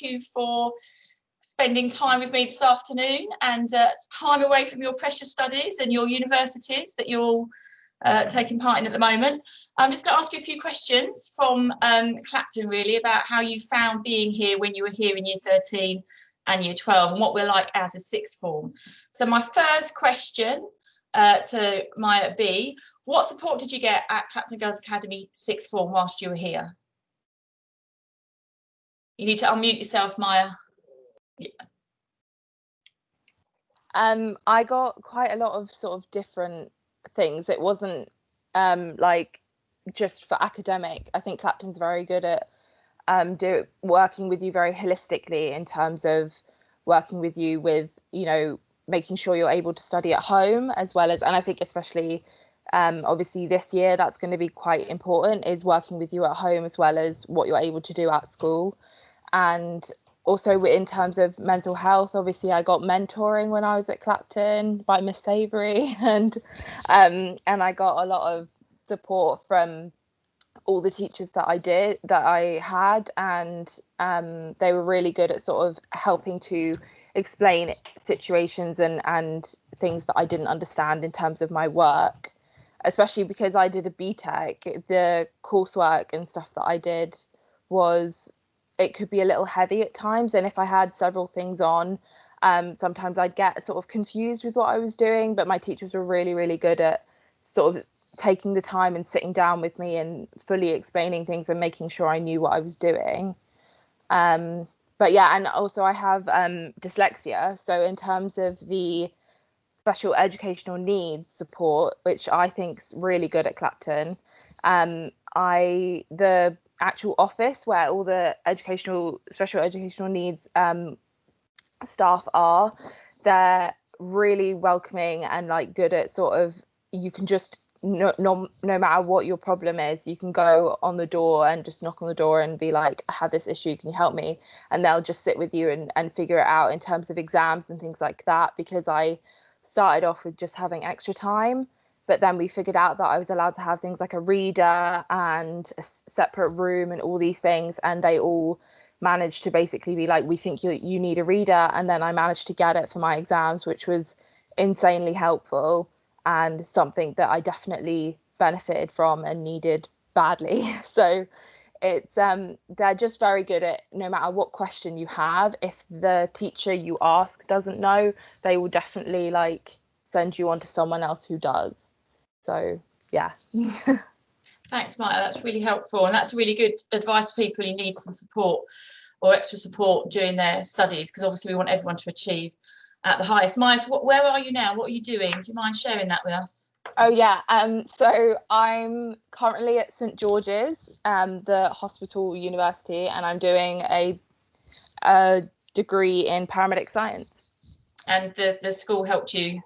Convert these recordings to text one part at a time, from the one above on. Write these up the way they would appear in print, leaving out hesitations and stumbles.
you for spending time with me this afternoon and time away from your precious studies and your universities that you're all taking part in at the moment. I'm just going to ask you a few questions from Clapton, really, about how you found being here when you were here in year 13 and year 12 and what we're like as a sixth form. So my first question to Maya B, what support did you get at Clapton Girls Academy sixth form whilst you were here? You need to unmute yourself, Maya. Yeah. I got quite a lot of sort of different things. It wasn't like just for academic. I think Clapton's very good at working with you very holistically in terms of working with you with, you know, making sure you're able to study at home as well as, and I think especially obviously this year that's going to be quite important, is working with you at home as well as what you're able to do at school. And also in terms of mental health, obviously I got mentoring when I was at Clapton by Miss Savory, and I got a lot of support from all the teachers that I had, and they were really good at sort of helping to explain situations and things that I didn't understand in terms of my work, especially because I did a BTEC. The coursework and stuff that I did it could be a little heavy at times, and if I had several things on, sometimes I'd get sort of confused with what I was doing, but my teachers were really, really good at sort of taking the time and sitting down with me and fully explaining things and making sure I knew what I was doing. But yeah, and also I have dyslexia, so in terms of the special educational needs support, which I think is really good at Clapton, the actual office where all the special educational needs staff are, they're really welcoming and like good at sort of, you can just no matter what your problem is, you can go on the door and just knock on the door and be like, I have this issue, can you help me? And they'll just sit with you and figure it out in terms of exams and things like that, because I started off with just having extra time, but then we figured out that I was allowed to have things like a reader and a separate room and all these things, and they all managed to basically be like, we think you need a reader, and then I managed to get it for my exams, which was insanely helpful and something that I definitely benefited from and needed badly. So it's they're just very good at, no matter what question you have, if the teacher you ask doesn't know, they will definitely like send you on to someone else who does. So yeah. Thanks, Maya, that's really helpful, and that's really good advice for people who need some support or extra support during their studies, because obviously we want everyone to achieve at the highest. Maya, where are you now? What are you doing? Do you mind sharing that with us? Oh yeah, so I'm currently at St George's, the hospital university, and I'm doing a degree in paramedic science. And the school helped you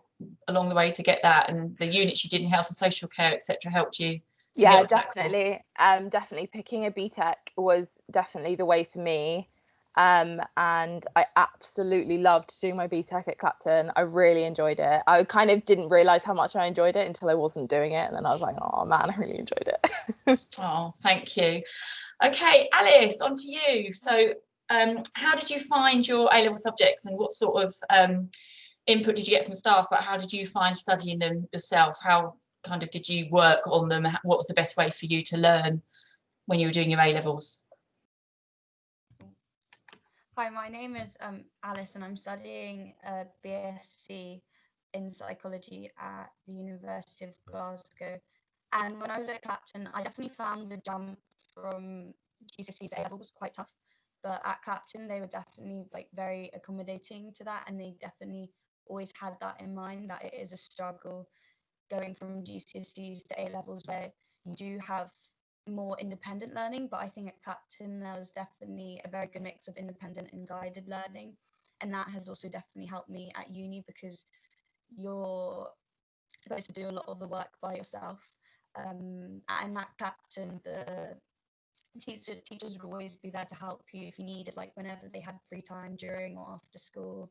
along the way to get that, and the units you did in health and social care, etc., helped you? Yeah, definitely. Definitely picking a BTEC was definitely the way for me. And I absolutely loved doing my BTEC at Clapton. I really enjoyed it. I kind of didn't realise how much I enjoyed it until I wasn't doing it, and then I was like, oh man, I really enjoyed it. Oh, thank you. Okay, Alice, on to you. So how did you find your A-level subjects, and what sort of input did you get from staff, but how did you find studying them yourself? How kind of did you work on them? What was the best way for you to learn when you were doing your A-levels? Hi, my name is Alice, and I'm studying a BSc in psychology at the University of Glasgow. And when I was at Clapton, I definitely found the jump from GCSEs to A-levels quite tough. But at Clapton, they were definitely like very accommodating to that, and they definitely always had that in mind, that it is a struggle going from GCSEs to A-levels, where you do have more independent learning. But I think at Clapton there was definitely a very good mix of independent and guided learning, and that has also definitely helped me at uni, because you're supposed to do a lot of the work by yourself, and at Clapton the teachers would always be there to help you if you needed, like whenever they had free time during or after school.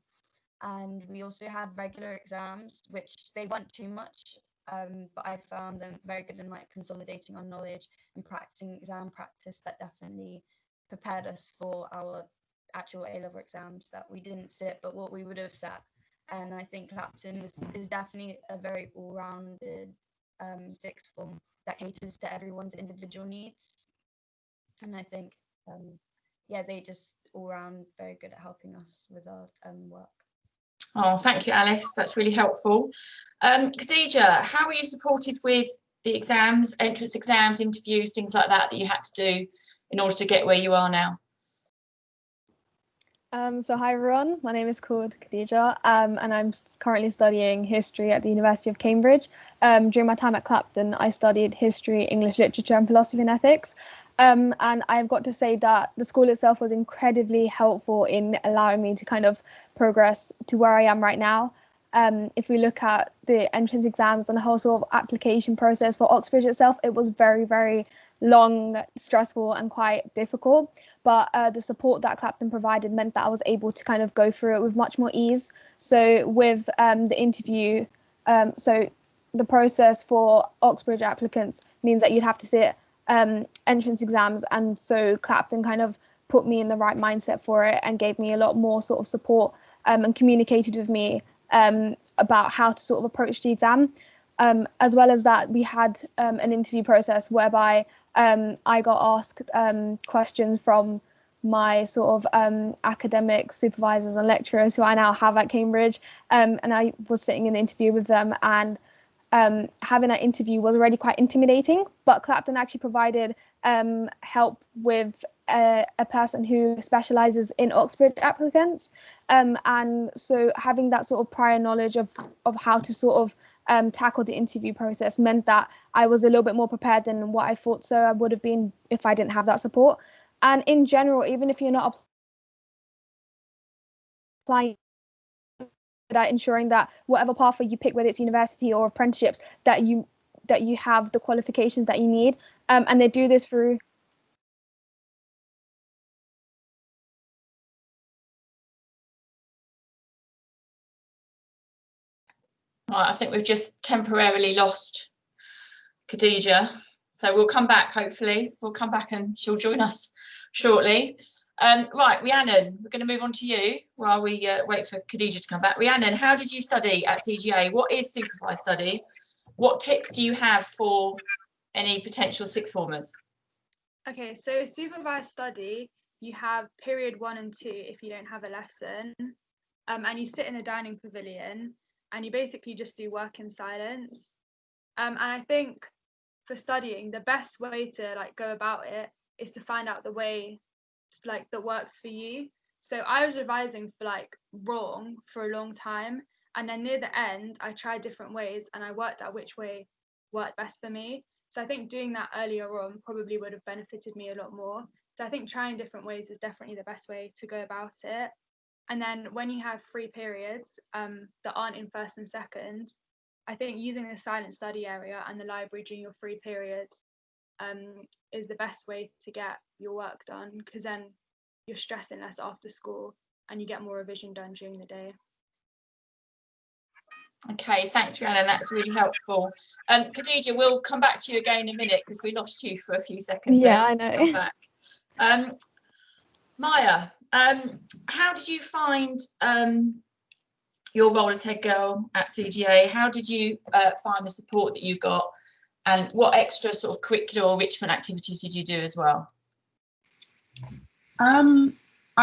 And we also had regular exams, which they weren't too much, but I found them very good in like consolidating our knowledge and practicing exam practice. That definitely prepared us for our actual A-level exams that we didn't sit, but what we would have sat. And I think Clapton is definitely a very all-rounded sixth form that caters to everyone's individual needs. And I think, yeah, they just all round very good at helping us with our work. Oh, thank you, Alice. That's really helpful. Khadija, how were you supported with the exams, entrance exams, interviews, things like that you had to do in order to get where you are now? So hi everyone, my name is called Khadija, and I'm currently studying history at the University of Cambridge. During my time at Clapton, I studied history, English literature and philosophy and ethics. And I've got to say that the school itself was incredibly helpful in allowing me to kind of progress to where I am right now. If we look at the entrance exams and the whole sort of application process for Oxbridge itself, it was very, very long, stressful and quite difficult. But the support that Clapton provided meant that I was able to kind of go through it with much more ease. So with the interview, so the process for Oxbridge applicants means that you'd have to sit entrance exams, and so Clapton kind of put me in the right mindset for it and gave me a lot more sort of support and communicated with me about how to sort of approach the exam. As well as that, we had an interview process whereby I got asked questions from my sort of academic supervisors and lecturers who I now have at Cambridge, and I was sitting in the interview with them, and having that interview was already quite intimidating, but Clapton actually provided help with a person who specialises in Oxford applicants, and so having that sort of prior knowledge of how to sort of tackle the interview process meant that I was a little bit more prepared than what I thought so I would have been if I didn't have that support. And in general, even if you're not applying, that ensuring that whatever pathway you pick, whether it's university or apprenticeships, that you have the qualifications that you need, and they do this through Right, I think we've just temporarily lost Khadija, so we'll come back, hopefully. We'll come back and she'll join us shortly. Right, Rhiannon, we're going to move on to you while we wait for Khadija to come back. Rhiannon, how did you study at CGA? What is supervised study? What tips do you have for any potential sixth formers? Okay, so supervised study, you have period 1 and 2 if you don't have a lesson, and you sit in a dining pavilion and you basically just do work in silence. And I think for studying, the best way to go about it is to find out the way that works for you. So I was revising for wrong for a long time, and then near the end I tried different ways and I worked out which way worked best for me. So I think doing that earlier on probably would have benefited me a lot more. So I think trying different ways is definitely the best way to go about it. And then when you have free periods that aren't in first and second, I think using the silent study area and the library during your free periods is the best way to get your work done, because then you're stressing less after school and you get more revision done during the day. Okay, thanks, Rhiannon. That's really helpful. Khadija, we'll come back to you again in a minute because we lost you for a few seconds. Yeah, I know. Come back. Maya, how did you find your role as head girl at CGA? How did you find the support that you got, and what extra sort of curricular or enrichment activities did you do as well? I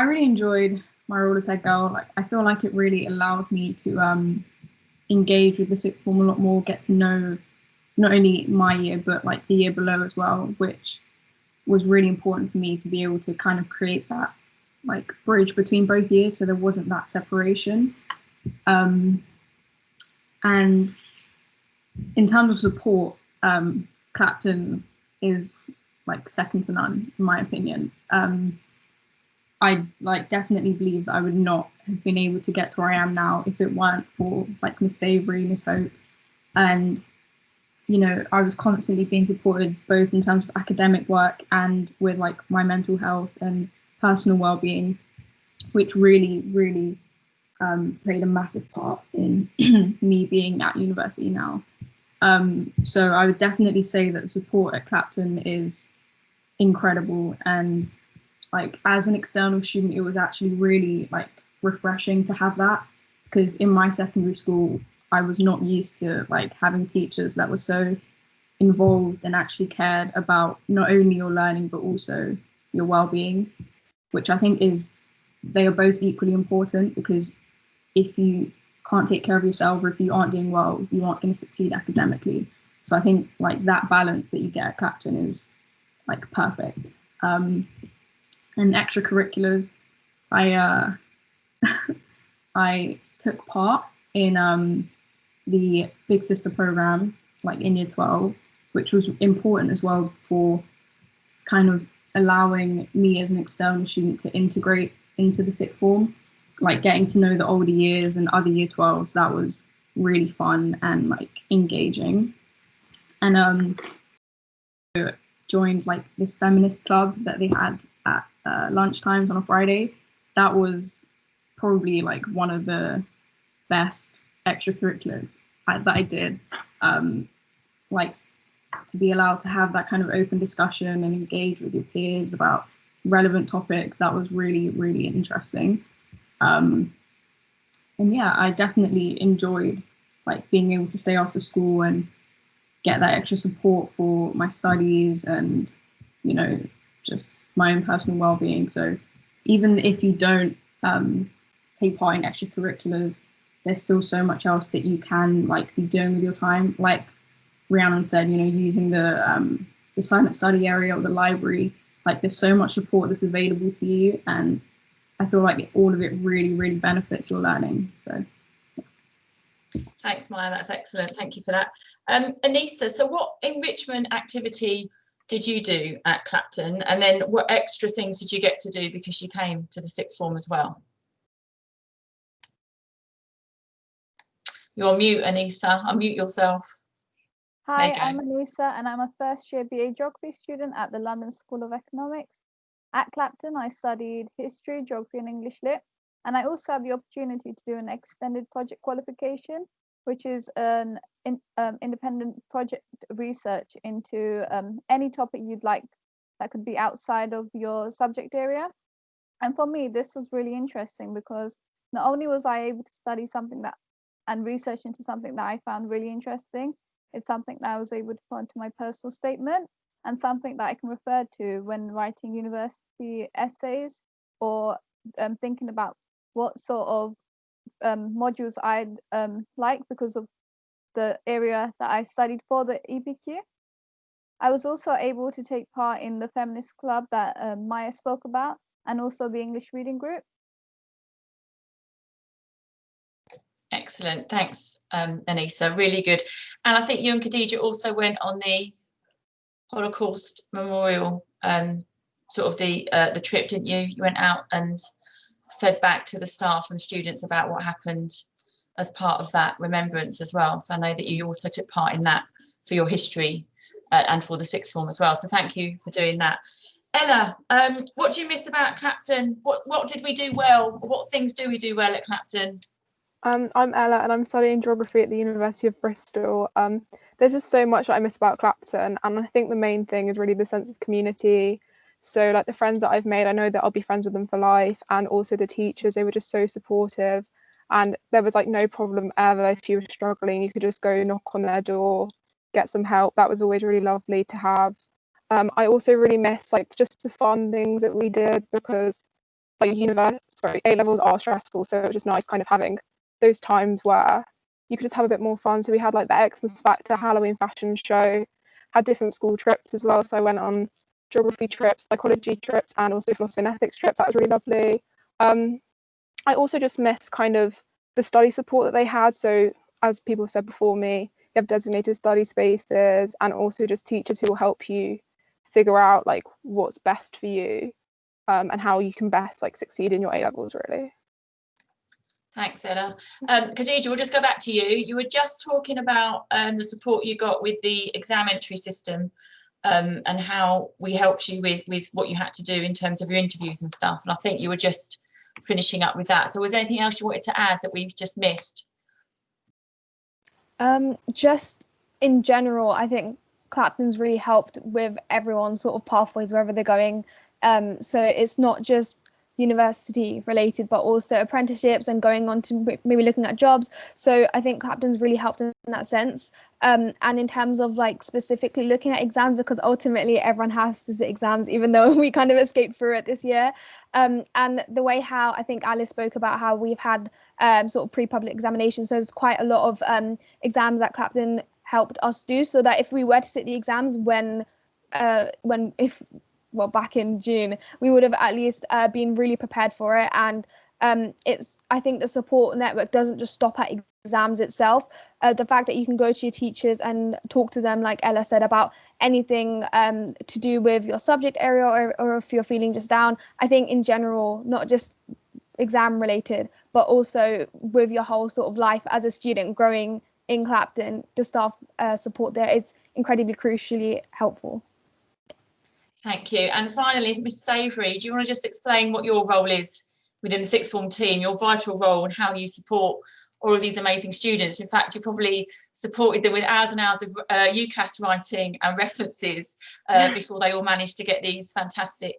really enjoyed my role as head girl. I feel like it really allowed me to engage with the sixth form a lot more, get to know not only my year but the year below as well, which was really important for me to be able to kind of create that bridge between both years, so there wasn't that separation. And in terms of support, Clapton is second to none in my opinion. I definitely believe that I would not have been able to get to where I am now if it weren't for Miss Savory, Miss Hope, and I was constantly being supported both in terms of academic work and with my mental health and personal well-being, which really played a massive part in me being at university now. So I would definitely say that the support at Clapton is incredible, and like as an external student, it was actually really like refreshing to have that, because in my secondary school, I was not used to like having teachers that were so involved and actually cared about not only your learning but also your well-being, which I think they are both equally important, because if you can't take care of yourself, or if you aren't doing well, you aren't going to succeed academically. So I think like that balance that you get at Clapton is like perfect. And extracurriculars, I I took part in the Big Sister program, like in year 12, which was important as well for kind of allowing me as an external student to integrate into the sixth form, like getting to know the older years and other year 12s. That was really fun and like engaging. And joined like this feminist club that they had at lunchtimes on a Friday. That was probably like one of the best extracurriculars that I did. Like to be allowed to have that kind of open discussion and engage with your peers about relevant topics, that was really, really interesting. And yeah, I definitely enjoyed like being able to stay after school and get that extra support for my studies and, you know, just my own personal well-being. So even if you don't take part in extracurriculars, there's still so much else that you can like be doing with your time. Like Rhiannon said, you know, using the silent study area or the library, like there's so much support that's available to you, and I feel like all of it really, really benefits your learning. So thanks, Maya, that's excellent. Thank you for that. Anissa, so what enrichment activity did you do at Clapton, and then what extra things did you get to do because you came to the sixth form as well? You're on mute, Anissa. Unmute yourself. Hi, I'm Anissa, and I'm a first year BA Geography student at the London School of Economics. At Clapton, I studied history, geography, and English lit, and I also had the opportunity to do an extended project qualification, which is an independent project research into any topic you'd like that could be outside of your subject area. And for me, this was really interesting because not only was I able to study something and research into something that I found really interesting, it's something that I was able to put into my personal statement and something that I can refer to when writing university essays or thinking about what sort of modules I'd like because of the area that I studied for the EPQ. I was also able to take part in the feminist club that Maya spoke about, and also the English reading group. Excellent, thanks, Anissa, really good. And I think you and Khadija also went on the Holocaust Memorial, sort of the trip, didn't you? You went out and fed back to the staff and students about what happened as part of that remembrance as well. So I know that you also took part in that for your history and for the sixth form as well. So thank you for doing that. Ella, what do you miss about Clapton? What did we do well? What things do we do well at Clapton? I'm Ella, and I'm studying geography at the University of Bristol. There's just so much that I miss about Clapton, and I think the main thing is really the sense of community. So like the friends that I've made, I know that I'll be friends with them for life, and also the teachers, they were just so supportive, and there was like no problem ever. If you were struggling, you could just go knock on their door, get some help. That was always really lovely to have. I also really miss like just the fun things that we did, because like A-levels are stressful, so it was just nice kind of having those times where you could just have a bit more fun. So we had like the Xmas Factor Halloween fashion show, had different school trips as well. So I went on geography trips, psychology trips, and also philosophy and ethics trips. That was really lovely. I also just miss kind of the study support that they had. So as people have said before me, you have designated study spaces, and also just teachers who will help you figure out like what's best for you, and how you can best like succeed in your A-levels really. Thanks, Ella. Khadija, we'll just go back to you. You were just talking about the support you got with the exam entry system, and how we helped you with what you had to do in terms of your interviews and stuff. And I think you were just finishing up with that. So was there anything else you wanted to add that we've just missed? Just in general, I think Clapton's really helped with everyone's sort of pathways wherever they're going. So it's not just university related, but also apprenticeships and going on to maybe looking at jobs. So I think Clapton's really helped in that sense. And in terms of like specifically looking at exams, because ultimately everyone has to sit exams, even though we kind of escaped through it this year. And the way how I think Alice spoke about how we've had sort of pre-public examinations, so there's quite a lot of exams that Clapton helped us do, so that if we were to sit the exams back in June, we would have at least been really prepared for it. And I think the support network doesn't just stop at exams itself. The fact that you can go to your teachers and talk to them, like Ella said, about anything to do with your subject area, or if you're feeling just down, I think in general, not just exam related, but also with your whole sort of life as a student growing in Clapton, the staff support there is incredibly crucially helpful. Thank you. And finally, Ms. Savory, do you want to just explain what your role is within the sixth form team, your vital role, and how you support all of these amazing students? In fact, you probably supported them with hours and hours of UCAS writing and references before they all managed to get these fantastic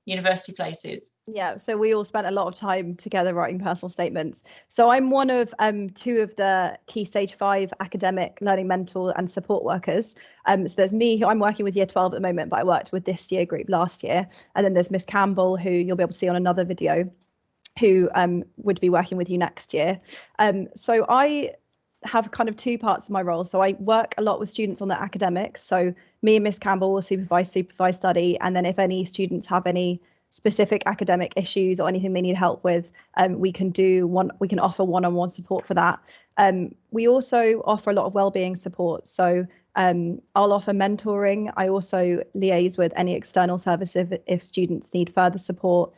university places. Yeah, so we all spent a lot of time together writing personal statements. So I'm one of two of the key stage 5 academic learning mentor and support workers. So there's me, who I'm working with year 12 at the moment, but I worked with this year group last year. And then there's Miss Campbell, who you'll be able to see on another video, who would be working with you next year. So I have kind of two parts of my role. So I work a lot with students on their academics. So me and Miss Campbell will supervise study. And then if any students have any specific academic issues or anything they need help with, we can offer one-on-one support for that. We also offer a lot of wellbeing support. So I'll offer mentoring. I also liaise with any external services if students need further support.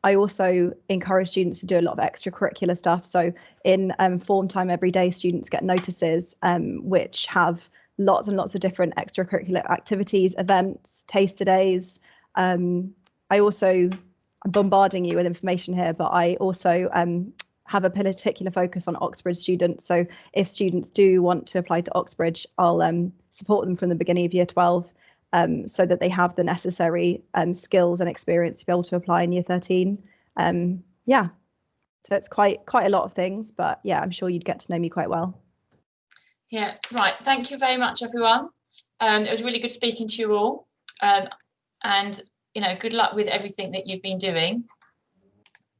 I also encourage students to do a lot of extracurricular stuff. So in form time every day, students get notices which have lots and lots of different extracurricular activities, events, taster days. I'm bombarding you with information here, but I also have a particular focus on Oxbridge students. So if students do want to apply to Oxbridge, I'll support them from the beginning of year 12. So that they have the necessary skills and experience to be able to apply in year 13. Yeah, so it's quite a lot of things, but yeah, I'm sure you'd get to know me quite well. Yeah, right. Thank you very much, everyone. It was really good speaking to you all. And, good luck with everything that you've been doing.